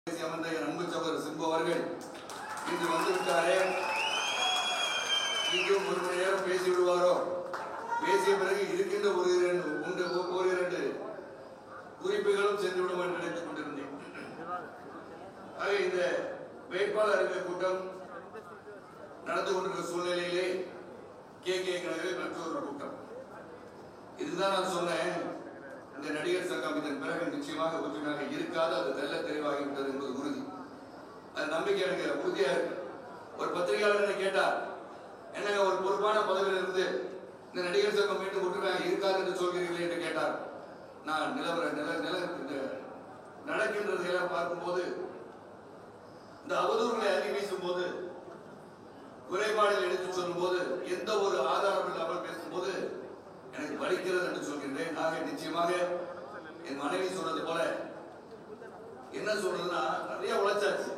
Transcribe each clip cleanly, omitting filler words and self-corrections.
அன்பு சகோதரர் சிம்பு அவர்கள் இன்று வந்துவிட்டாரே, இங்கும் ஒரு மணி நேரம் பேசி விடுவாரோ? பேசிய பிறகு இருக்கின்ற ஒரு இரண்டு குறிப்புகளும் சென்றுவிடும் என்று நினைத்துக் கொண்டிருந்தேன். ஆக இந்த வேட்பாளர் அறிக்கை கூட்டம் நடந்து கொண்டிருக்கிற சூழ்நிலையிலே கே கழகத்தில் மற்றொரு கூட்டம். இதுதான் நான் சொன்னேன், இந்த நடிகர் சங்கம் இதன் பிறகு நிச்சயமாக ஒற்றுமையாக இருக்காது, அது தெல்ல தெளிவாகிவிட்டது என்பது உறுதி. அது நம்பிக்கை எனக்கு உறுதியா இருக்கு. ஒரு பத்திரிகையாளர் கேட்டார், என்னங்க ஒரு பொறுப்பான பதவியில் இருந்து இந்த நடிகர் சங்கம் மீண்டும் ஒற்றுமையாக இருக்காது என்று சொல்கிறீர்களே என்று கேட்டார். நான் நடக்கின்றது எல்லாம் பார்க்கும்போது, இந்த அவதூறுகளை அள்ளி வீசும் போது, குறைபாடுகள் எடுத்து சொல்லும் போது, எந்த ஒரு ஆதாரம் இல்லாமல் பேசும்போது எனக்கு வலிக்கிறது என்று சொல்கின்றேன். ஆக நிச்சயமாக என் மனைவி சொன்னது போல என்ன சொல்றதுன்னா, நிறைய உழைச்சாச்சு,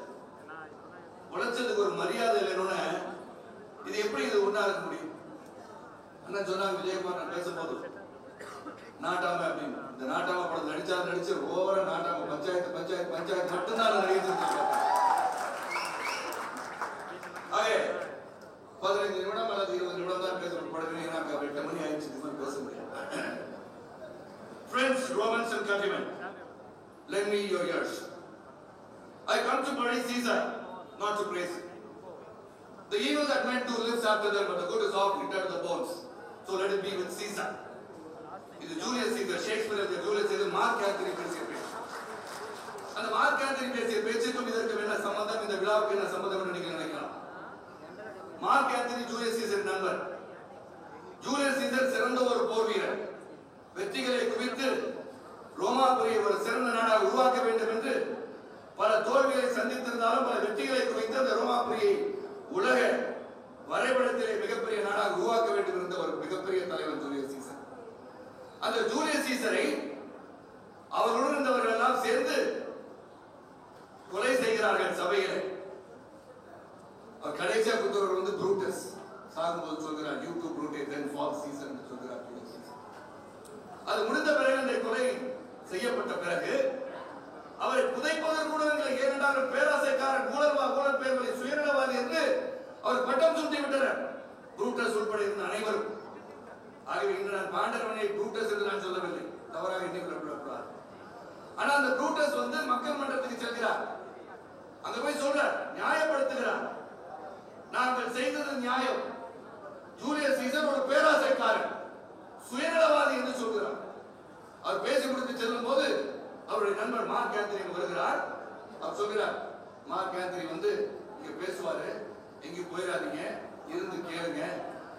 உழைச்சதுக்கு ஒரு மரியாதை இல்லைன்னு இது எப்படி இது ஒன்றா இருக்க முடியும்? அண்ணன் சொன்னாங்க விஜயகுமார் நான் பேசும்போது, நாட்டாம அப்படின்னு. இந்த நாட்டாம படம் நடிச்சு ஓவரா நாட்டாம பஞ்சாயத்து பஞ்சாயத்து பஞ்சாயத்து மட்டும்தான் நடிகை. ஆக 15 நிமிடம் அல்லது 20 நிமிடம் தான் பேசணும். படமே 8 மணி ஆயிடுச்சு, பேச முடியாது. Friends, Romans and countrymen, lend me your ears. I come to praise Caesar, not to praise him. The evil that men do lives after them, but the good is oft written in the bones. So let it be with Caesar. இது Julius Caesar, Shakespeare Julius Caesar Mark Antony பேசிய பேச்சு. அந்த mark Antony பேசிய பேச்சுக்கும் இதற்கும் என்ன சம்பந்தம், இந்த விழாவுக்கு என்ன சம்பந்தம் என்று நீங்கள் நினைக்கலாம். மார்க் ஆந்தனி ஜூலியஸ் சீசர் நண்பர். ஜூலியஸ் சீசர் சிறந்த ஒரு போர் வீரர். வெற்றிகளை குவித்து ரோமாபுரியை ஒரு சிறந்த நாடாக உருவாக்க வேண்டும் என்று பல தோல்விகளை சந்தித்திருந்தாலும் பல வெற்றிகளை குவித்து அந்த ரோமாபுரியை உலக வரைபடத்திலே மிகப்பெரிய நாடாக உருவாக்க வேண்டும் என்ற ஒரு மிகப்பெரிய தலைவர் ஜூலியஸ் சீசர். அந்த ஜூலியஸ் சீசரை அவர்களுடன் இருந்தவர்கள் எல்லாம் சேர்ந்து கொலை செய்கிறார்கள் சபையிலே. அவர் கடைசியா குத்தவர் வந்து புரூட்டஸ். சாகும்போது சொல்கிறார், you too Brutus then fall Caesar என்று சொல்கிறார் ஜூலியஸ் சீசர். அது முடிந்த பிறகு அந்த கொலை செய்யப்பட்ட பிறகு அவரை புதைப்பதற்கு கூட ஏனென்றால் பேராசைக்காரன், ஊழல் பேர்வழி, சுயநலவாதி என்று அவர் பட்டம் சூட்டி விட்டனர், புரூட்டஸ் உட்பட இருந்த அனைவரும். ஆகவே இன்று நான் பாண்டவனை புரூட்டஸ் என்று நான் சொல்லவில்லை, தவறாக எண்ணிக்கொள்ளக்கூடாது. ஆனா அந்த புரூட்டஸ் வந்து மக்கள் மன்றத்துக்கு செல்கிறார், அங்க போய் சொல்றார், நியாயப்படுத்துகிறார், நாங்கள் செய்தது நியாயம். ஜூலியஸ் சீசர் ஒரு பேராசைக்காரன், சுயநலவாதி என்று சொல்கிறார். அவர் பேசி முடித்து செல்லும் போது அவருடைய நண்பர் மார்க் ஆந்தனி வருகிறார். அவர் சொல்கிறார், மார்க் ஆந்தனி வந்து இங்க பேசுவாரு, எங்கேயும் போயிடாதீங்க, இருந்து கேளுங்க.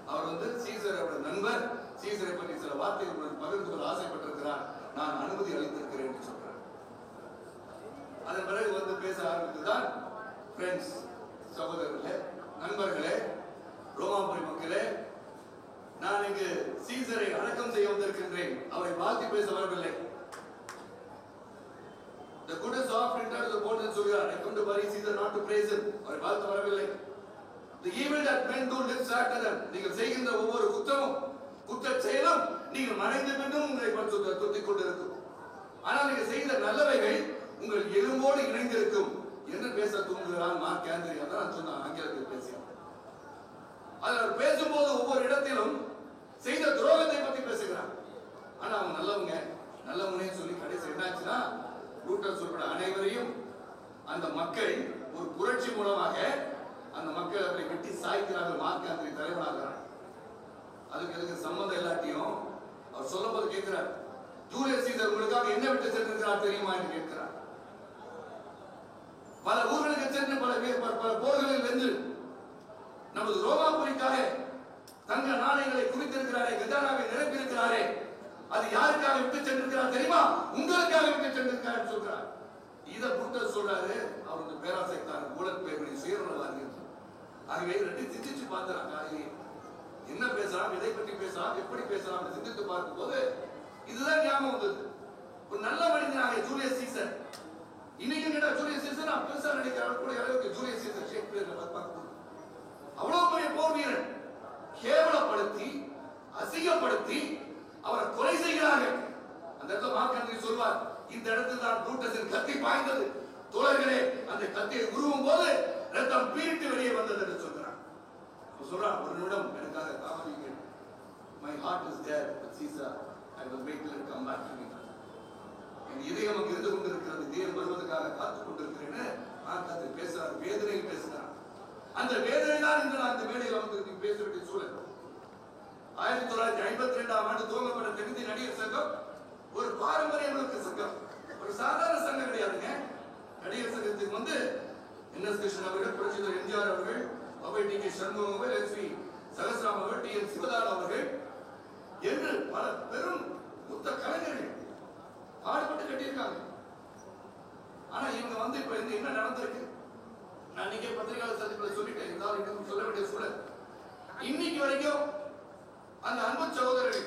அவர் வந்து சீசரோட நண்பர், சீசரை பற்றி சில வார்த்தைகள் பகிர்ந்து கொள்ள ஆசைப்பட்டிருக்கிறார், நான் அனுமதி அளித்திருக்கிறேன் என்று சொல்றார். அதன் பிறகு வந்து பேச ஆரம்பித்துதான், ஃப்ரெண்ட்ஸ், சகோதரர்களே, நண்பர்களே, ரோமாபுரி மக்களே, நான் இங்கு சீசரை அடக்கம் செய்ய வந்திருக்கின்றேன், அவரை வாழ்த்தி பேச வரவில்லை. The good is oft written in the bones என்று சொல்கிறார். I come to bury Caesar, not to praise him. அவரை வாழ்த்த வரவில்லை. The evil that men do lives after them. நீங்கள் செய்கின்ற ஒவ்வொரு குற்றமும் குற்றச் செயலும் நீங்கள் மறைந்து பின்னும் உங்களை துத்திக் கொண்டிருக்கும். ஆனால் நீங்கள் செய்த நல்லவைகள் உங்கள் எலும்போடு இணைந்திருக்கும் என்று பேச தூங்குகிறான் மார்க் ஆந்தனி. அதான் நான் சொன்னேன், ஆங்கிலத்தில் பேசினார். அவர் பேசும்போது ஒவ்வொரு இடத்திலும் செய்த துரோகத்தை பற்றி பேசுகிறார். ஆனா அவங்க நல்லவனே சொல்லி கடைசி என்னாச்சுன்னா, புரூட்டஸ் உட்பட அனைவரையும் அந்த மக்கள் ஒரு புரட்சி மூலமாக அந்த மக்கள் அவரை வெட்டி சாய்க்கிறார்கள். Mark Anthony தலைவனாகிறார். அதுக்கு எதுக்கு சம்பந்தம் இல்லாட்டியும் அவர் சொல்லும் போது கேட்கிறார், ஜூலியஸ் சீசர் உங்களுக்காக என்ன விட்டு சென்றிருக்கிறார் தெரியுமா என்று கேட்கிறார். பல ஊர்களுக்கு சென்று பல போர்களில் வென்று நமது ரோமாபுரிக்காக தங்க நாணயங்களை குவித்திருக்கிறாரே, கஜானாவை நிரப்பியிருக்கிறாரே, அது யாருக்காக விட்டு சென்றிருக்கிறார் தெரியுமா? உங்களுக்காக விட்டு சென்றிருக்கிறார் சொல்றார். இத புரூட்டஸ் சொல்றாரு, அவர் வந்து பேராசைக்காரன், ஊழல் பேர்வழி, சுயநலவாதி. ஆகவே ரெண்டு சிந்திச்சு பார்க்கிறாங்க, என்ன பேசலாம், எதை பற்றி பேசலாம், எப்படி பேசலாம் சிந்தித்து பார்க்கும் போது இதுதான் ஞாபகம் வந்தது. ஒரு நல்ல மனிதனாக ஜூலியஸ் சீசர், இன்னைக்கு கேட்டா ஜூலியஸ் சீசர் நான் பெருசா நினைக்கிறேன் கூட அளவுக்கு ஜூலியஸ் சீசர் ஷேக்ஸ்பியர்ல பார்க்கும்போது அவ்வளவு பெரிய போர் வீரன் கேவலப்படுத்தி அசிங்கப்படுத்தி அவரை கொலை செய்கிறார்கள். அந்த இடத்துல மார்க் ஆந்தனி சொல்வார், இந்த இடத்தில் தான் புரூட்டஸின் கத்தி பாய்ந்தது. தோழர்களே, கத்தியை உருவும் போது ரத்தம் பீரிட்டு வெளியே வந்தது என்று சொல்கிறான். சொல்றான், ஒரு நிமிடம் எனக்காக காவலிங்க. My heart is there with Caesar. I will wait till it come back to me. என் இதயம் அங்கு இருந்து கொண்டிருக்கிறது, இதயம் வருவதற்காக காத்துக் கொண்டிருக்கிறேன்னு காத்து பேசுறார், வேதனையில் பேசுகிறார். அந்த வேதனை தான் இன்று நான் இந்த மேடையில் வந்து பேச வேண்டிய சூழல். 1952ஆம் ஆண்டு துவங்கப்பட்ட தென்னிந்திய நடிகர் சங்கம் ஒரு பாரம்பரியமிக்க சங்கம், ஒரு சாதாரண சங்கம் கிடையாதுங்க. நடிகர் சங்கத்துக்கு வந்து என்.எஸ். கிருஷ்ணன் அவர்கள், புரட்சித்தலைவர் எம்ஜிஆர் அவர்கள், அவை டி. கே. சண்முகம் அவர்கள், எஸ்.வி. சகஸ்ராம் அவர்கள், டி. என். சிவதாஸ் அவர்கள் என்று பல பெரும் மூத்த கலைஞர்கள் பாடுபட்டு கட்டியிருக்காங்க. ஆனா இவங்க வந்து இப்ப என்ன நடந்திருக்கு, நான் இன்னைக்கு பத்திரிகையாளர் சந்திப்பில் சொல்லிட்டேன், இருந்தாலும் இன்னும் சொல்ல வேண்டிய சூழல். இன்னைக்கு வரைக்கும் அந்த அன்பு சகோதரர்கள்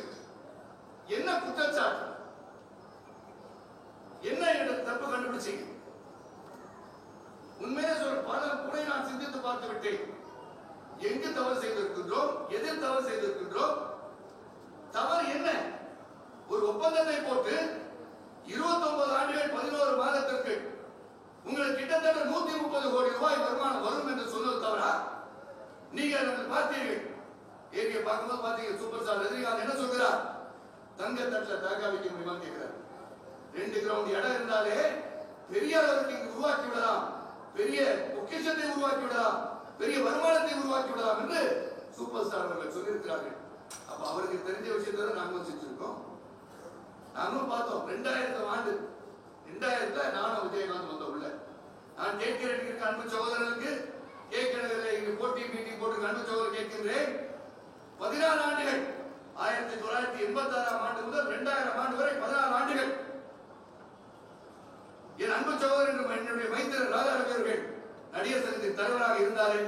என்ன குற்றச்சாட்டு, என்ன தப்பு கண்டுபிடிச்சீங்க? உண்மையே சொல்ற பல முறை நான் சிந்தித்து பார்த்து விட்டேன். எங்கு தவறு செய்திருக்கின்றோம், எதில் தவறு செய்திருக்கின்றோம், தவறு என்ன? ஒரு ஒப்பந்தத்தை போட்டு 29 ஆண்டுகள் 11 மாதத்திற்கு உங்களுக்கு கிட்டத்தட்ட 130 கோடி ரூபாய் வருமானம் வரும் என்று சொன்னது தவறா? நீங்க பார்த்தீர்கள், ஏரியை பார்க்கும்போது பார்த்தீங்க, சூப்பர் ஸ்டார் ரஜினிகாந்த் என்ன சொல்கிறார்? தங்க தட்டில் தக வைக்க முடியுமான்னு கேட்கிறார். 2 கிரவுண்ட் இடம் இருந்தாலே பெரிய அளவுக்கு இங்கு உருவாக்கி விடலாம், பெரிய பொக்கிஷத்தை உருவாக்கி விடலாம், பெரிய வருமானத்தை உருவாக்கி விடலாம் என்று சூப்பர் ஸ்டார் அவர்கள் சொல்லியிருக்கிறார்கள். அப்ப அவருக்கு தெரிஞ்ச விஷயத்தை நாங்களும் செஞ்சிருக்கோம், நாங்களும் பார்த்தோம். 2000 ஆண்டு 2000 நானும் விஜயகாந்த் வந்த உள்ள நான் கேட்கிறேன், அன்பு சகோதரர்களுக்கு கேட்கிறதில்லை, இங்கு போட்டி மீட்டிங் போட்டு அன்பு சகோதரர் கேட்கின்றேன். 14 ஆண்டுகள் 1986ஆம் ஆண்டு முதல் 2000 ஆண்டு வரை 14 ஆண்டுகள் என் அன்பு சகோதரர் என்னுடைய மைத்திரர் ராதாரவி அவர்கள் நடிகர் சங்கத்தின் தலைவராக இருந்தாரே,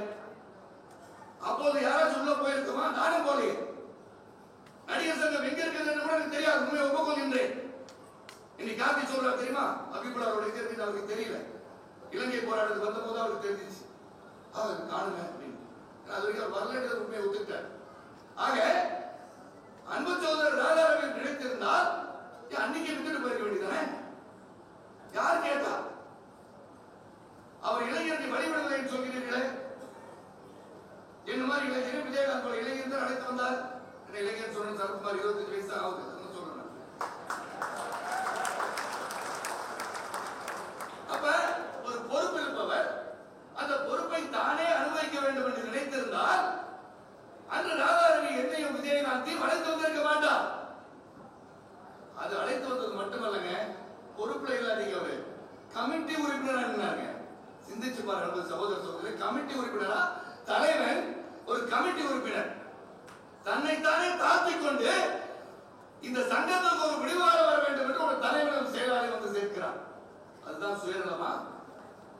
அப்போது யாராச்சும் உள்ள போயிருக்குமா? நானும் போலையே. நடிகர் சங்கம் எங்க இருக்கிறது என்று கூட எனக்கு தெரியாது, உண்மையை ஒப்புக்கொள்கின்றேன். இன்னைக்கு காந்தி சொல்றாரு தெரியுமா, அபிபுல் அவரோட எங்க இருக்கு அவருக்கு தெரியல. இலங்கை போராட்டத்துக்கு வந்த போது அவருக்கு தெரிஞ்சிச்சு, அவருக்கு காணுங்க அப்படின்னு. அது வரைக்கும் வரலன்றது உண்மையை ஒத்துக்கிட்டார். ஆக அன்பு சகோதரர் ராதாரவி நினைத்திருந்தால் அன்னைக்கு விட்டுட்டு போயிருக்க வேண்டியதானே? யார் கேட்டா? அவர் இளைஞருக்கு வழிவிடவில்லை என்று சொல்கிறீர்களே, என்ன மாதிரி இளைஞர் விஜயகாந்த் போல இளைஞர் அழைத்து வந்தார். இளைஞர் சொன்ன சரத்குமார் 25 வயசு தான் ஆகுது சொல்றேன். அப்ப ஒரு பொறுப்பு இருப்பவர் அந்த பொறுப்பை தானே அனுபவிக்க வேண்டும் என்று நினைத்திருந்தால் அன்று ராதாரவி என்னையும் விஜயகாந்தையும் அழைத்து வந்திருக்க மாட்டார். அது அழைத்து வந்தது மட்டுமல்லங்க, பொறுப்புல இல்லாதீங்க, ஒரு கமிட்டி உறுப்பினராக இருந்தாங்க. சிந்திச்சு பாருங்க சகோதர சகோதரி, கமிட்டி உறுப்பினரா? தலைவன் ஒரு கமிட்டி உறுப்பினர் தன்னைத்தானே தாழ்த்திக் கொண்டு இந்த சங்கத்துக்கு ஒரு முடிவாக வர வேண்டும் என்று ஒரு தலைவனும் செயலாளி வந்து சேர்க்கிறார். அதுதான் சுயநலமா?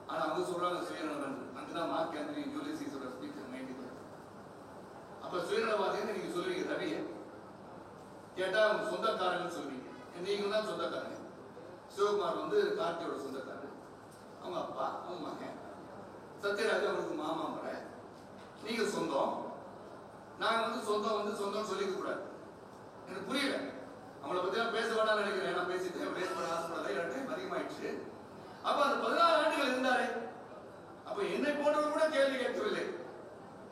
ஆனா அவங்க சொல்றாங்க சுயநலம். அங்குதான் மார்க் ஆண்டனி ஜூலியஸ் சீசரோட ஸ்பீக்கர் மைண்ட். அப்ப சுயநலவாதின்னு நீங்க சொல்லுவீங்க, ரவிய கேட்டா அவங்க சொந்தக்காரங்கன்னு சொல்லுவீங்க. நீங்க தான் சொந்தக்காரங்க. சிவகுமார் வந்து கார்த்தியோட சொந்தக்காரர், அவங்க அப்பா, அவங்க மகன். சத்யராஜ் அவருக்கு மாமா முறை. நீங்க சொந்தம், நாங்க வந்து சொந்தம் சொல்லிக்க கூடாது. எனக்கு புரியல, அவங்கள பத்தி நான் பேச வேண்டாம் நினைக்கிறேன். நான் பேசிட்டேன், பேச வேண்டாம் ஆசைப்படல, டைம் அதிகமாயிடுச்சு. அப்ப அந்த 14 ஆண்டுகள் இருந்தாரு. அப்ப என்னை போன்றவர் கூட கேள்வி கேட்கவில்லை.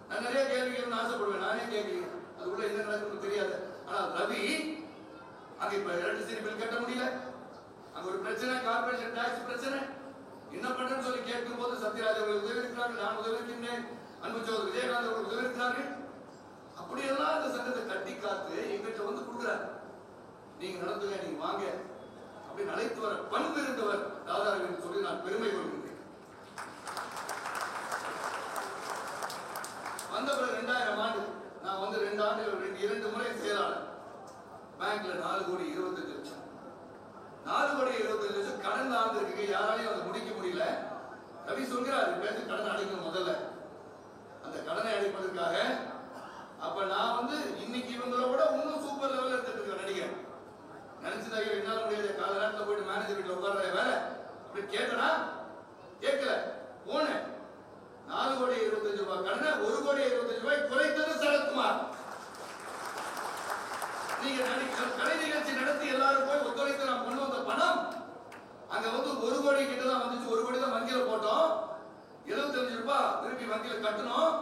நான் நிறைய கேள்வி கேட்கணும்னு ஆசைப்படுவேன், நானே கேட்கல, அதுக்குள்ள என்ன நடக்குன்னு தெரியாது. ஆனா ரவி அங்க இப்ப எலக்ட்ரிசிட்டி பில் கட்ட முடியல, அங்க ஒரு பிரச்சனை, கார்பரேஷன் டாக்ஸ் பிரச்சனை, என்ன பண்றேன்னு சொல்லி கேட்கும் போது சத்யராஜ் அவர்கள் உதவி இருக்கிறார்கள், நான் உதவி இருக்கின்றேன், அன்பு சகோதரர் விஜயகாந்த் அவர்கள் உதவி இருக்கிறார்கள். அப்படியெல்லாம் அந்த சங்கத்தை கட்டி காத்து எங்கிட்ட வந்து கொடுக்குறாரு. நீங்க நடந்துங்க, நீங்க வாங்க அப்படின்னு அழைத்து வர பண்பு இருந்தவர் ராதாரவி என்று சொல்லி நான் பெருமை கொள்கின்றேன். வந்த பிறகு 2000 ஆண்டு நான் வந்து 2 ஆண்டுகள் 2 முறை செயலாளர். பேங்க்ல 4,25,00,000 4,25,00,000 கடன் ஆண்டு இருக்கு, யாராலையும் அதை முடிக்க முடியல. ரவி சொல்கிறார், பேருந்து கடன் அடைக்கணும் முதல்ல. அந்த கடனை அடைப்பதற்காக அப்ப நான் வந்து இன்னைக்கு இவங்கள விட இன்னும் சூப்பர் லெவல்ல எடுத்துட்டு இருக்க நடிகர். நினைச்சதாக என்னால முடியாது, கால நேரத்தில் போயிட்டு மேனேஜர் வீட்டில் உட்கார்ற வேலை அப்படி கேட்டனா கேட்கல. போனேன், 4,25,00,000 கடனை 1,25,00,000 குறைத்தது சரத்குமார். நீங்க கலை நிகழ்ச்சி நடத்தி எல்லாரும் போய் ஒத்துழைத்து நாம் கொண்டு வந்த பணம் அங்க வந்து 1 கோடி கிட்ட தான் வந்துச்சு. 1 கோடி தான் வங்கியில போட்டோம். வங்கியில கட்டணும்.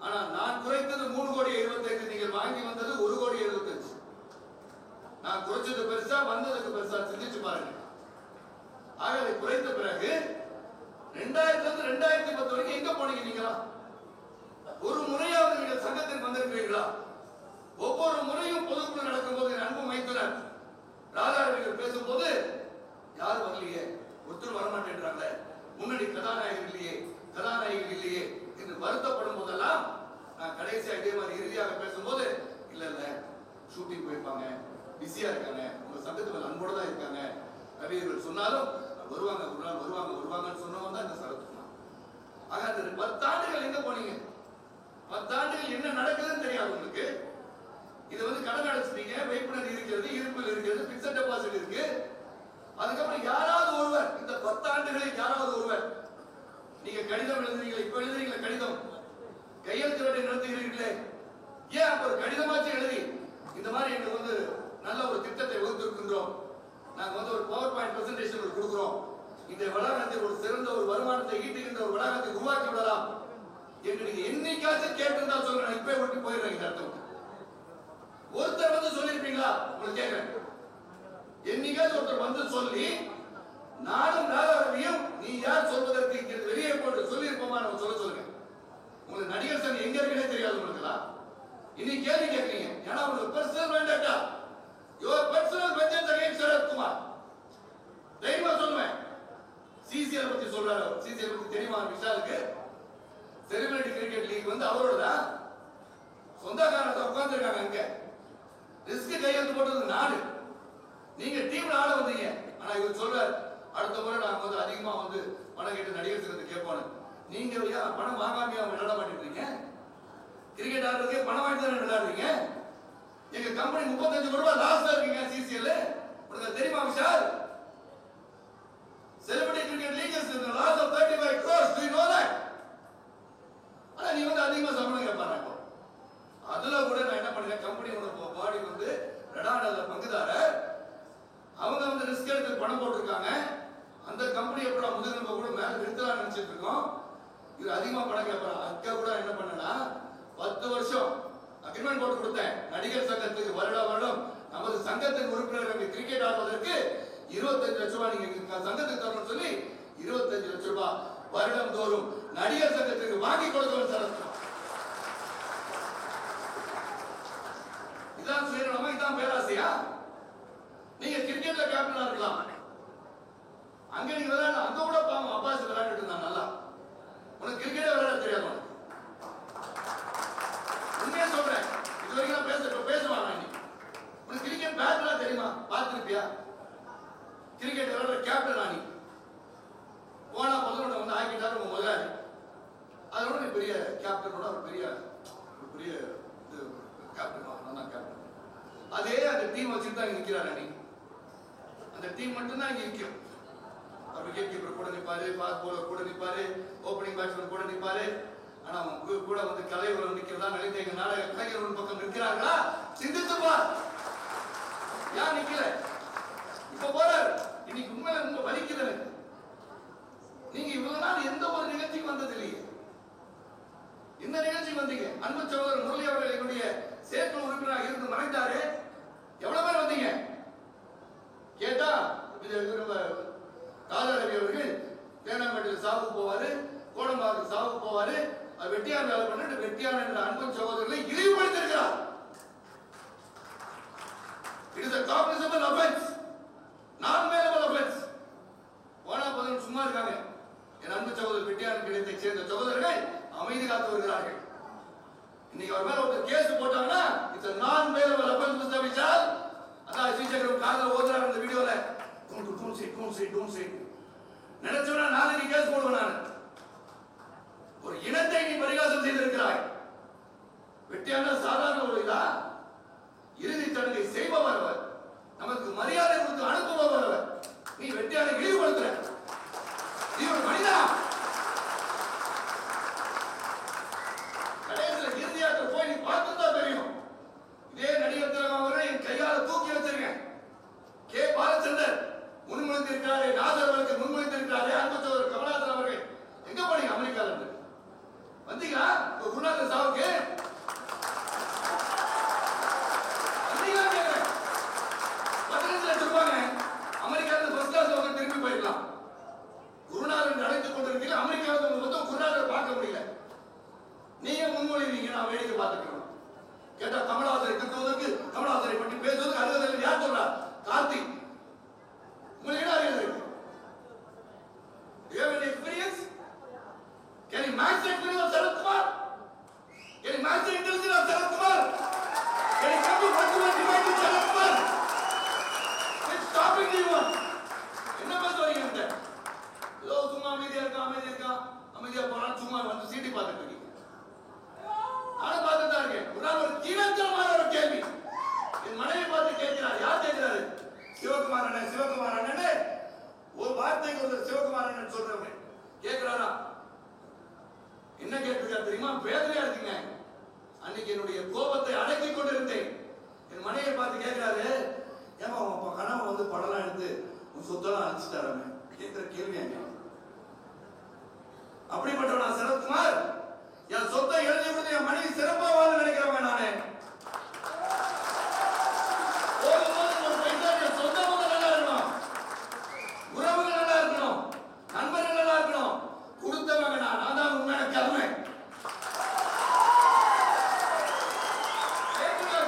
ஆனா நான் குறைத்தது 3,75,00,000, நீங்கள் வாங்கி வந்தது 1,75,00,000. நான் குறைச்சது பெருசா, வந்ததுக்கு பெருசா, சிந்திச்சு பாருங்க. ஆகவே குறைத்த பிறகு 2000 இருந்து 2010 வரைக்கும் எங்க போனீங்க நீங்களா? ஒரு முறையாவது நீங்கள் சங்கத்திற்கு வந்திருக்கிறீர்களா? ஒவ்வொரு முறையும் பொதுக்குழு நடக்கும் போது அன்பு மைத்துனர் ராதாரவிகள் பேசும்போது யாரும் வரலையே, ஒருத்தர் வரமாட்டேன்றாங்க, முன்னாடி கதாநாயகர் இல்லையே, கதாநாயகர் இல்லையே என்று வருத்தப்படும் போதெல்லாம் நான் கடைசியா இதே மாதிரி இறுதியாக பேசும்போது இல்ல இல்ல ஷூட்டிங் போயிருப்பாங்க, பிஸியா இருக்காங்க, உங்க சங்கத்து மேல அன்போட தான் இருக்காங்க ரவிகள் சொன்னாலும் வருவாங்க, ஒரு நாள் வருவாங்க வருவாங்கன்னு சொன்னவங்க தான் இந்த சரத்துக்குமா. ஆக அந்த 10 ஆண்டுகள் எங்க போனீங்க? 10 ஆண்டுகள் என்ன நடக்குதுன்னு தெரியாது உங்களுக்கு. இது கடன் அடைச்சிட்டீங்க, வைப்புணர் இருக்கிறது, இருப்பில் இருக்கிறது, பிக்ஸட் டெபாசிட் இருக்கு. அதுக்கப்புறம் யாராவது ஒருவர் இந்த 10 ஆண்டுகளில் யாராவது ஒருவர் நீங்க கடிதம் எழுதுறீங்களா? இப்ப எழுதுறீங்களா கடிதம், கையெழுத்து வேட்டை நடத்துகிறீர்களே, ஏன் அப்ப ஒரு கடிதமாச்சு எழுதி இந்த மாதிரி எங்களுக்கு நல்ல ஒரு திட்டத்தை வகுத்திருக்கின்றோம், நாங்க ஒரு பவர் பாயிண்ட் பிரசன்டேஷன் கொடுக்கிறோம், இந்த வளாகத்தில் ஒரு சிறந்த ஒரு வருமானத்தை ஈட்டுகின்ற ஒரு வளாகத்தை உருவாக்கி விடலாம் என்று நீங்க என்னைக்காச்சும் கேட்டிருந்தா சொல்லுங்க, நான் இப்ப விட்டு போயிடுறேன். இந்த அர்த்தம் ஒருத்தர் சொல்லிருப்பீங்களா? உங்களுக்கு கேட்கிறேன், என்னைக்காச்சும் ஒருத்தர் சொல்லி நானும் ராதாரவியும் நீ யார் சொல்வதற்கு வெளியே போட்டு சொல்லி இருப்போமா? நம்ம சொல்லுங்க. உங்களுக்கு நடிகர் சங்கம் எங்க இருக்குன்னே தெரியாது உங்களுக்குலாம். இன்னைக்கு கேள்வி கேட்கிறீங்க, ஏன்னா உங்களுக்கு பர்சனல் வேண்டாட்டா, your personal vengeance against Sarathkumar. தைரியமா சொல்லுவேன். சிசிஎல் பத்தி சொல்றாரு, சிசிஎல் பத்தி தெரியுமா விஷாலுக்கு? செலிபிரிட்டி கிரிக்கெட் லீக் அவரோட தான் சொந்தக்காரங்க உட்கார்ந்து இருக்காங்க. அங்க ரிஸ்க் கையெழுத்து போட்டது நாடு, நீங்க டீம்ல ஆட வந்தீங்க. ஆனா இவர் சொல்றாரு, அடுத்த முறை நாங்க அதிகமா பணம் கேட்டு நடிகர் சங்கத்துக்கு கேட்பானு. நீங்க பணம் வாங்காமையா விளையாட மாட்டேங்கிறீங்க? கிரிக்கெட் ஆடுறதுக்கே பணம் வாங்கி தானே விளையாடுறீங்க. எங்க கம்பெனி 35 கோடி ரூபாய் லாஸ்ல இருக்கீங்க சிசிஎல். உங்களுக்கு தெரியுமா Vishal? Celebrity cricket league is the loss of 35 crores. Do you know that? ஆனா நீ அதிகமா சம்பளம் கேட்பாங்க. இப்போ அதுல கூட நான் என்ன பண்ணேன், கம்பெனியோட பாடி ரெடாடல பங்குதாரர் அவங்க ரிஸ்க் எடுத்து பணம் போட்டிருக்காங்க. அந்த கம்பெனி எப்படா முதுகெலும்பு கூட மேல நிறுத்தலாம் நினைச்சிட்டு இருக்கோம். இது அதிகமா பணம் கேட்பாங்க. அக்கா கூட என்ன பண்ணனா 10 வருஷம் அக்ரிமெண்ட் போட்டு கொடுத்தேன் நடிகர் சங்கத்துக்கு. வருடம் நமது சங்கத்தின் உறுப்பினர்கள் கிரிக்கெட் ஆடுவதற்கு 25 லட்சம் ரூபாய் நீங்க சங்கத்துக்கு தரணும்னு சொல்லி 25 லட்சம் ரூபாய் வருடம் தோறும் நடிகர் சங்கத்துக்கு வாங்கி கொடுக்கணும் சார். இதான் சுயநலமா? இதான் பேராசையா? நீங்க கிரிக்கெட்ல கேப்டனா இருக்கலாம், அங்க நீங்க விளையாட, அங்க கூட பாவம் அப்பாஸ் விளையாடிட்டு இருந்தாங்க நல்லா. உனக்கு கிரிக்கெட்டே விளையாட தெரியாது. உண்மையா சொல்றேன், இது வரைக்கும் பேசுவாங்க. உனக்கு கிரிக்கெட் பேட்லாம் தெரியுமா? பார்த்திருப்பியா? கிரிக்கெட் விளையாடுற கேப்டன் நீ போனா 11 ஆக்கிட்டாரு உங்க முதலாளி. அதோட நீ பெரிய கேப்டனோட ஒரு பெரிய கேப்டன் தான் கேப்டன். அதே அந்த டீம் வச்சுட்டு தான் நிக்கிறாரு. நீ அந்த டீம் மட்டும் தான் இங்க நிற்கும். விக்கெட் கீப்பர் கூட நிப்பாரு, ஃபாஸ்ட் பவுலர் கூட நிப்பாரு, ஓப்பனிங் பேட்ஸ்மேன் கூட நிப்பாரு. ஆனா அவங்க கூட கலைவர் நிக்கிறதா நினைத்த எங்க நாடக கலைஞர் ஒரு பக்கம் நிற்கிறார்களா? சிந்தித்து பார், யார் நிக்கல? இப்ப போறாரு. இன்னைக்கு உண்மையில ரொம்ப வலிக்குது. நீங்க இவ்வளவு நாள் எந்த ஒரு நிகழ்ச்சிக்கு வந்தது இல்லையே. இந்த நிகழ்ச்சி வந்தீங்க. அன்பு சகோதரர் முரளி அவர்கள் என்னுடைய செயற்குழு உறுப்பினராக இருந்து மறைந்தாரு. எவ்வளவு பேர் வந்தீங்க கேட்டா, ராதாரவி அவர்கள் தேனாம்பேட்டையில் சாவுக்கு போவாரு, கோடம்பாக்கு சாவுக்கு போவாரு, வெட்டியான் வேலை பண்ணிட்டு வெட்டியான் என்ற அன்பு சகோதரர்களை இழிவுபடுத்திருக்கிறார். It is a cognizable offense, non-bailable offense. போனா பதில் சும்மா இருக்காங்க. என் அன்பு சகோதரர் வெட்டியான் கிடைத்தை சேர்ந்த சகோதரர்கள் அமைதி காத்து வருகிறார்கள். இன்னைக்கு அவர் மேல ஒரு கேஸ் போட்டாங்கன்னா it's a non-bailable offense. Mister Vishal, அதான் ஸ்ரீசேகரம் காதல ஓதுறாரு அந்த வீடியோல. don't say நினைச்சவனா நாளைக்கு கேஸ் போடுவேன். நான் ஒரு இனத்தை நீ பரிகாசம் செய்திருக்கிறாய். வெட்டியான சாதாரண ஒரு இதா? இறுதி சடங்கை செய்பவர் அவர், நமக்கு மரியாதை கொடுத்து அனுப்புபவர் அவர். நீ வெட்டியான இழிவுபடுத்துற. நீ ஒரு மனிதனா? கடைசியில் இறுதியாக போய் நீ பார்த்துதான் தெரியும். இதே நடிகர் திலகம் அவரை என் கையால தூக்கி வச்சிருக்கேன். கே பாலச்சந்தர் முன்மொழிந்திருக்கிறாரே, நாசர் அவர்களுக்கு முன்மொழிந்திருக்கிறாரே, அன்பு சகோதரர் கமலாசன் அவர்கள் வேடிக்கை பார்த்துக்கணும். கேட்டா கமலஹாசனை திட்டுவதற்கு, கமலஹாசனை பற்றி பேசுவதற்கு அருகதை யார் சொல்றா? கார்த்திக். உங்களுக்கு என்ன அறிவு இருக்கு? You have any experience? Can you match the experience of Sarath Kumar? Can you match the intelligence of Sarath Kumar? Can you come to one-to-one debate with Sarath Kumar? It's stopping you. என்ன பேசுறீங்க இந்த? ஏதோ சும்மா அமைதியா போறான், சும்மா வந்து சீட்டி பார்த்துட்டு இருக்கீங்க. நானும் பார்த்துட்டு தான் இருக்கேன். ஒரு கீழத்தனமான ஒரு கேள்வி என் மனைவி பார்த்து கேட்கிறார். யார் கேட்கிறாரு? சிவகுமார் அண்ணன். ஒரு வார்த்தைக்கு ஒரு சிவகுமார் அண்ணன் சொல்றவங்க கேட்கிறாரா? என்ன கேட்டிருக்காரு தெரியுமா? வேதனையா இருக்குங்க. அன்னைக்கு என்னுடைய கோபத்தை அடக்கிக் கொண்டிருந்தேன். என் மனைவியை பார்த்து கேட்கிறாரு, ஏமா உன் கணவன் வந்து படம்லாம் எடுத்து உன் சொத்தெல்லாம் அழிச்சுட்டாராமே கேட்கிற கேள்வி. அப்படிப்பட்டவனா சரத்குமார்? என் சொத்தை எழுதி கொடுத்து என் மனைவி சிறப்பா வாழ நினைக்கிறவன் நானே. ஒரு பைசா என் சொந்தமாக நல்லா இருக்கணும், உறவுகள் நல்லா இருக்கணும், நண்பர்கள் நல்லா இருக்கணும். கொடுத்தவங்க நான் தான் உண்மையான கருமை.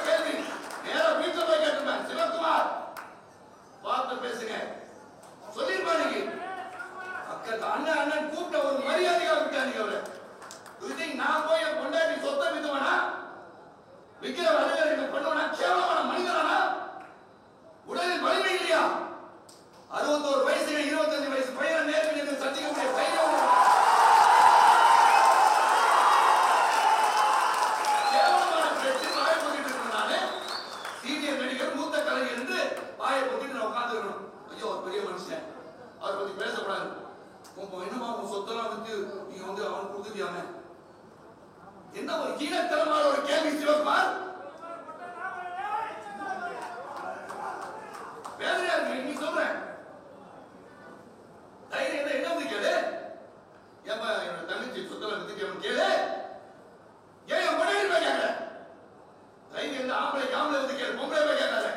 கேள்வி நேரா வீட்டுல போய் கேட்டுப்பேன். சிவகுமார் பார்த்து பேசுங்க சொல்லிருப்பாங்க. அண்ணன் கூப்பிட்ட ஒரு மரியாதையா விட்டாங்க அவரை. நான் போய் என் பொண்டாட்டி சொத்தை வித்துவனா? விக்கிற வழிகளை பண்ணுவனா? கேவலமான மனிதனா? உடலில் வலிமை இல்லையா? 61 வயசு 25 வயசு பையனை நேருக்கு என்று சந்திக்கக்கூடிய பையன் கேவலமான பேச்சு வாயை போட்டுட்டு இருக்கிறானே. சீனியர் நடிகர், மூத்த கலைஞர் என்று வாயை போட்டுட்டு நான் உட்கார்ந்துருக்கணும். ஐயோ ஒரு பெரிய மனுஷன், அவரை பத்தி பேசக்கூடாது. என்னமா உன் சொத்தெல்லாம் வந்து நீங்க வந்து அவன் கொடுத்துட்டியாம? என்ன ஒரு கீழத்தனமான ஒரு கேள்வி சிவகுமார். வேதனையா இருக்கு நீ சொல்றேன். தைரியம் என்ன வந்து கேளு. ஏமா என்னோட தங்கச்சி சொத்தெல்லாம் வித்துட்டியான்னு கேளு. ஏன் என் பொண்ணு போய் கேட்கல? தைரியம் இந்த ஆம்பளை வந்து கேளு, பொம்பளை போய் கேட்காத.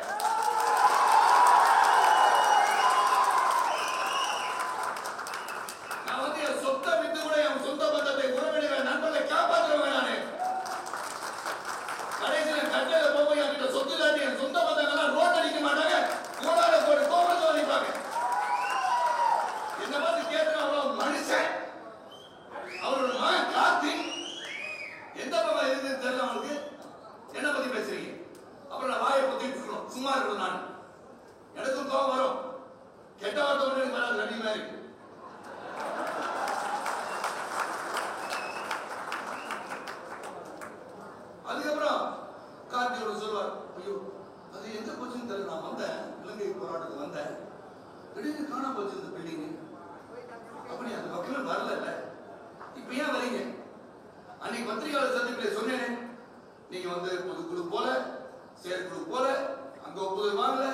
அதுக்கப்புறம் கார்த்தியோட சொல்வார், ஐயோ அது எங்க போச்சுன்னு தெரியல, நான் வந்தேன் இலங்கை போராட்டத்துக்கு வந்தேன், திடீர்னு காணாம போச்சு இந்த பில்டிங். அப்படி அந்த பக்கமே வரல. இப்ப ஏன் வரீங்க? அன்னைக்கு பத்திரிகையாளர் சந்திப்பிலே சொன்னேன், நீங்க வந்து பொதுக்குழு போல செயற்குழு போல அங்க ஒப்புதல் வாங்கல,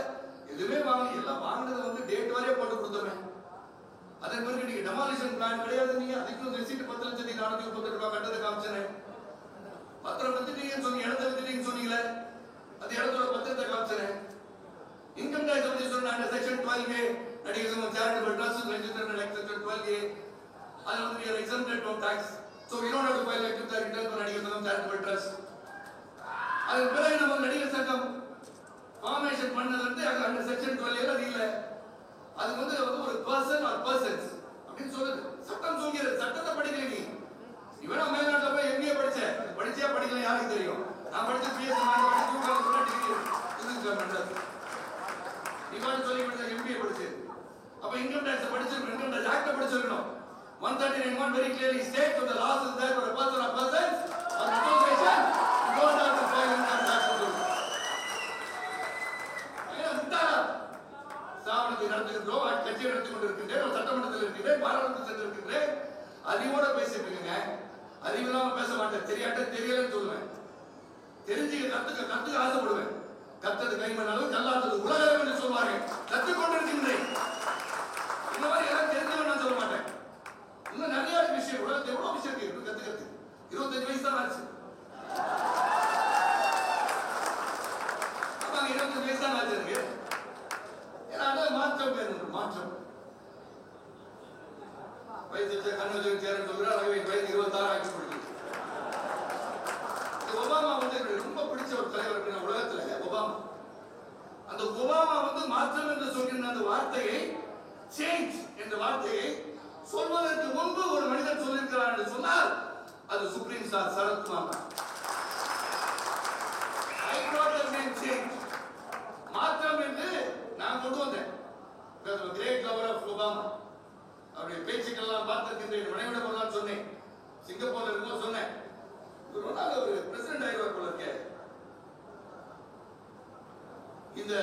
எதுவுமே வாங்கல, எல்லாம் வாங்கினது வந்து டேட் வரையே போட்டு கொடுத்தோமே. அதன் பிறகு நீங்க டெமாலிஷன் பிளான் கிடையாது, நீங்க அதுக்கு ரெசிப்ட் 10,438 ரூபாய் கட்டதை காமிச்சேன். பத்திரம் வித்துட்டீங்கன்னு சொன்னீங்க, இடத்த வித்துட்டீங்கன்னு சொன்னீங்களே, அது இடத்தோட பத்திரத்தை காமிச்சேன். இன்கம் டாக்ஸ் பத்தி சொன்னாங்க, செக்ஷன் 12A நடிகர் charitable trust registered like section 12A. அது வந்து we are exempted from tax, so we don't have to file a return for நடிகர் சங்கம் சேரிட்டபிள் ட்ரஸ்ட். அதன் பிறகு நம்ம நடிகர் சங்கம் ஃபார்மேஷன் பண்ணது அந்த செக்ஷன் 12A அது இல்ல, அது வந்து ஒரு பர்சன் ஆர் பர்சன்ஸ் அப்படின்னு சொல்லுது. சட்டம் சொல்கிறது, சட்டத்தை படிக்கல நீ. இவனா மேல்நாட்டுல போய் MBA படிச்சியா படிக்கல யாருக்கு தெரியும்? நான் படிச்ச பிஎஸ் இவன் சொல்லி படிச்ச MBA படிச்சு. அப்ப இன்கம் டாக்ஸ் படிச்சிருக்கணும், இன்கம் டாக்ஸ் ஆக்ட் படிச்சிருக்கணும். 139 very clearly states that the laws is there for a person or persons or association, you don't have to file income tax. சாவணத்தை நடத்துகின்றோம், கட்சியை நடத்தி கொண்டிருக்கின்றேன், சட்டமன்றத்தில் இருக்கின்றேன், பாராளுமன்றத்தில் சென்றிருக்கின்றேன். அறிவோட பேசிருக்கீங்க. அறிவு இல்லாம பேச மாட்டேன், தெரியலன்னு சொல்லுவேன். தெரிஞ்சுக்க கத்துக்க ஆசைப்படுவேன். கத்தது கைமண் அளவு, கல்லாதது உலகம் என்று சொல்வார்கள். கத்துக்கொண்டிருக்கின்றேன். இந்த மாதிரி எல்லாம் தெரிஞ்சவன் நான் சொல்ல மாட்டேன். இன்னும் நிறைய விஷயம், உலகத்தை எவ்வளவு விஷயம் இருக்கு கத்துக்கிறது. 25 வயசு தான் ஆச்சு. 25 வயசு தான் ஆச்சு இருக்கு. மாற்றம் வேணும், மாற்றம். வயசு கண்ணு சேரன் சொல்கிறார், வயது 26 ஆகி கொடுக்குது. அந்த ஒபாமா மாற்றம் என்று சொல்கின்ற அந்த வார்த்தையை, சேஞ்ச் என்ற வார்த்தையை சொல்வதற்கு முன்பு ஒரு மனிதன் சொல்லியிருக்கிறார் என்று சொன்னால் அது supreme star Sarathkumar. I brought the name change. மாற்றம் என்று நான் கொண்டு வந்தேன். Great lover of Obama. அவருடைய பேச்சுக்கெல்லாம் பார்த்திருக்கின்றேன். மனைவிடம் ஒரு நாள் சொன்னேன், சிங்கப்பூர்ல இருக்கும்போது சொன்னேன், ஒரு நாள் ஒரு பிரசிடென்ட் ஆயிடுவார் போல இருக்க, இந்த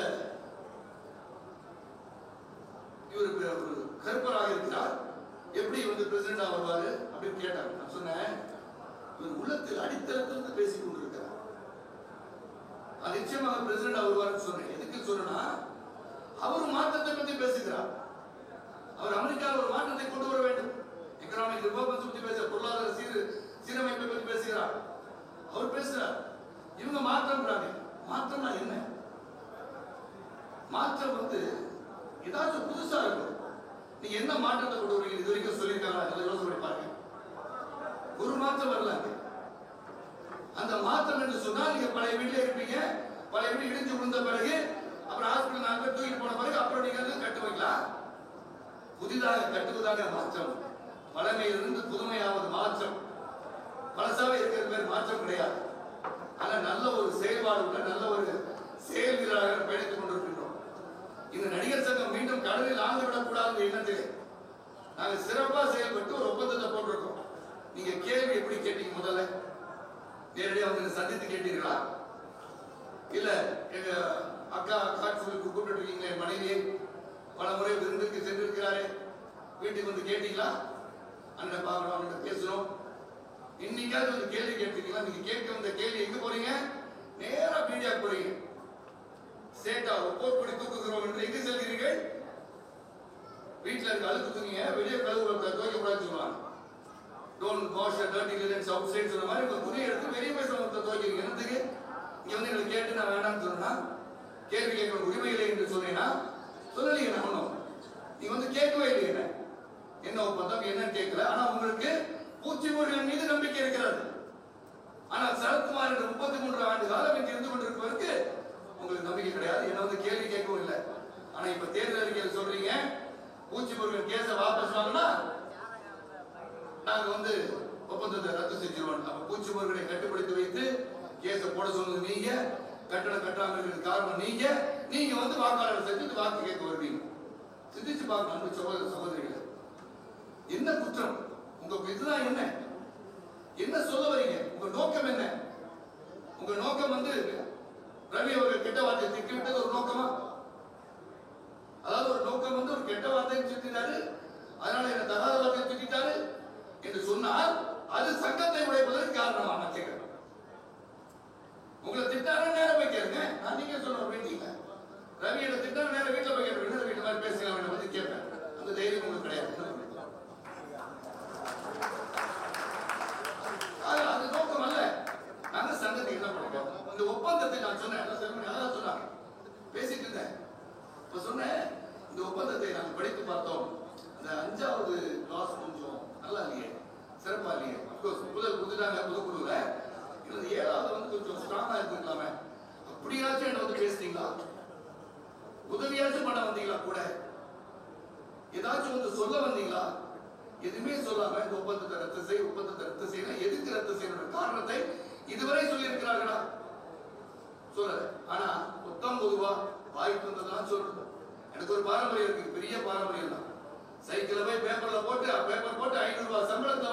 இவர் ஒரு கருப்பராக இருக்கிறார், எப்படி பிரசிடென்ட் ஆவாரு அப்படின்னு கேட்டாங்க. நான் சொன்னேன், இவர் உள்ளத்தில் அடித்தளத்திலிருந்து பேசிக் கொண்டிருக்கிறார், அது நிச்சயமாக பிரசிடென்ட் ஆவார்னு சொன்னேன். எதுக்கு சொன்னா, அவர் மாற்றத்தை பற்றி பேசுகிறார். அவர் அமெரிக்காவில் ஒரு மாற்றத்தை கொண்டு வர வேண்டும், எக்கனாமிக் ரிஃபார்ம்ஸ் பற்றி பேச, பொருளாதார சீரமைப்பை பற்றி பேசுகிறார். அவர் பேசுறார், இவங்க மாற்றம்ன்றாங்க. மாற்றம்னா என்ன? மாற்றம் ஏதாச்சும் புதுசா இருக்கும். நீங்க என்ன மாற்றத்தை கொண்டு வருவீங்க? இது வரைக்கும் சொல்லியிருக்காங்க, யோசனை பண்ணி பாருங்க. ஒரு மாற்றம் வரல. அந்த மாற்றம் என்று சொன்னால், நீங்க பழைய வீட்டில் இருப்பீங்க, பழைய வீடு இடிஞ்சு விழுந்த பிறகு, அப்புறம் ஹாஸ்பிட்டல் 4 பேர் தூக்கிட்டு போன பிறகு அப்புறம் நீங்க கட்டுவீங்களா? புதிதாக கட்டுவதாக மாற்றம். பழமையிலிருந்து புதுமையாவது மாற்றம். பழசாவே இருக்கிற பேர் மாற்றம் கிடையாது. ஆனா நல்ல ஒரு செயல்பாடு உள்ள நல்ல ஒரு செயல் வீரராக பயணித்துக் கொண்டிருக்கின்றோம். இந்த நடிகர் சங்கம் மீண்டும் கடலில் ஆழ்ந்து விடக்கூடாது எண்ணத்திலே நாங்க சிறப்பா செயல்பட்டு ஒரு ஒப்பந்தத்தை போட்டிருக்கோம். நீங்க கேள்வி எப்படி கேட்டீங்க? முதல்ல நேரடியாக சந்தித்து கேட்டீர்களா? இல்ல எங்க அக்கா சொல்லி கூப்பிட்டு இருக்கீங்களே, மனைவியை பல முறை விருந்துக்கு சென்றிருக்கிறாரே, வீட்டுக்கு கேட்டீங்களா? அண்ணன் பார்க்கணும், அண்ணன் பேசணும். இன்னைக்காவது கேள்வி கேட்டீங்களா? நீங்க கேட்க வந்த கேள்வி எங்க போறீங்க? நேரா மீடியா போறீங்க. சேட்டா போர்ப்படி தூக்குகிறோம் என்று எங்க செல்கிறீர்கள்? வீட்டுல இருக்க அழுக்கு துணிங்க வெளியே கழுவு துவைக்க கூடாதுன்னு சொல்லுவாங்க. Don't wash dirty linens outside சொன்ன மாதிரி உங்க துணியை எடுத்து வெளியே போய் துவைக்கிறீங்க. என்னத்துக்கு? இங்க எங்களை கேட்டு நான் வேண்டாம்னு சொன்னா, கேள்வி கேட்க உரிமை இல்லை என்று சொன்னீங்கன்னா சொல்லலீங்க. நான் ஒன்றும் நீங்க கேட்கவே இல்லைங்க. என்ன ஒப்பந்தம் என்னன்னு கேட்கல. ஆனா உங்களுக்கு பூச்சிமொழிகள் மீது நம்பிக்கை இருக்கிறது. ஆனால் சரத்குமார் 33 ஆண்டு காலம் இங்கு இருந்து கொண்டிருப்பதற்கு உங்களுக்கு நம்பிக்கை கிடையாது. என்ன கேள்வி கேட்கவும் இல்லை. ஆனா இப்ப தேர்தல் அறிக்கையில் சொல்றீங்க, பூச்சிமொழிகள் கேஸ வாபஸ் வாங்கினா நாங்க ஒப்பந்தத்தை ரத்து செஞ்சிருவோம். அப்ப பூச்சிமொழிகளை கட்டுப்படுத்தி வைத்து கேஸ போட சொன்னது நீங்க, கட்டணம் கட்டாமல் இருக்கிறது காரணம் நீங்க. நீங்க வாக்காளர் செஞ்சு வாக்கு கேட்க வருவீங்க. சிந்திச்சு பார்க்கணும் அன்பு சகோதர சகோதரிகளை. என்ன குற்றம்? உங்க இதுதான் என்ன? என்ன சொல்ல வரீங்க? உங்க நோக்கம் என்ன? உங்க நோக்கம் ரவி அவர்கள் கெட்ட வார்த்தை திட்டிவிட்டது ஒரு நோக்கமா? அதாவது ஒரு நோக்கம் ஒரு கெட்ட வார்த்தையை திட்டாரு, அதனால என்ன தகாத வார்த்தையை திட்டாரு என்று சொன்னால் அது சங்கத்தை உடைப்பதற்கு காரணமா? நான் கேட்கிறேன். உங்களை திட்டாரு நேரம் போய் கேளுங்க. நான் நீங்க சொல்ல வேண்டிய ரவி என்ன திட்டாரு நேரம் வீட்டுல போய் கேட்க, வீட்டு மாதிரி பேசுங்க கேட்பேன். அந்த தைரியம் உங்களுக்கு கிடையாது. அது நோக்கம் அல்ல. நாங்க சங்கத்தை என்ன பண்ணுவோம்? இந்த ஒப்பந்தத்தை நான் சொன்னேன், சொன்னாங்க பேசிட்டு இருந்தேன். இப்ப சொன்னேன், இந்த ஒப்பந்தத்தை நாங்கள் படித்து பார்த்தோம். அந்த 5வது கிளாஸ் கொஞ்சம் நல்லா இல்லையே, சிறப்பா இல்லையே. புதுட்டாங்க புதுக்குழுல. இது 7வது கொஞ்சம் ஸ்ட்ராங்கா இருந்துக்கலாமே. அப்படியாச்சும் என்ன பேசுனீங்களா? உதவியாச்சும் பண்ண வந்தீங்களா? கூட ஏதாச்சும் சொல்ல வந்தீங்களா? எதுவுமே சொல்லாம இந்த ஒப்பந்தத்தை ரத்து செய்ய எதுக்கு ரத்து செய்யணும் காரணத்தை இதுவரை சொல்லி இருக்கிறார்களா? சொல்லல. ஆனா மொத்தம் பொதுவா வாய்ப்பு வந்ததெல்லாம் சொல்றது. எனக்கு ஒரு பாரம்பரியம் இருக்கு, பெரிய பாரம்பரியம் தான். சைக்கிள போய் பேப்பர்ல போட்டு 500 ரூபாய் சம்பளத்தை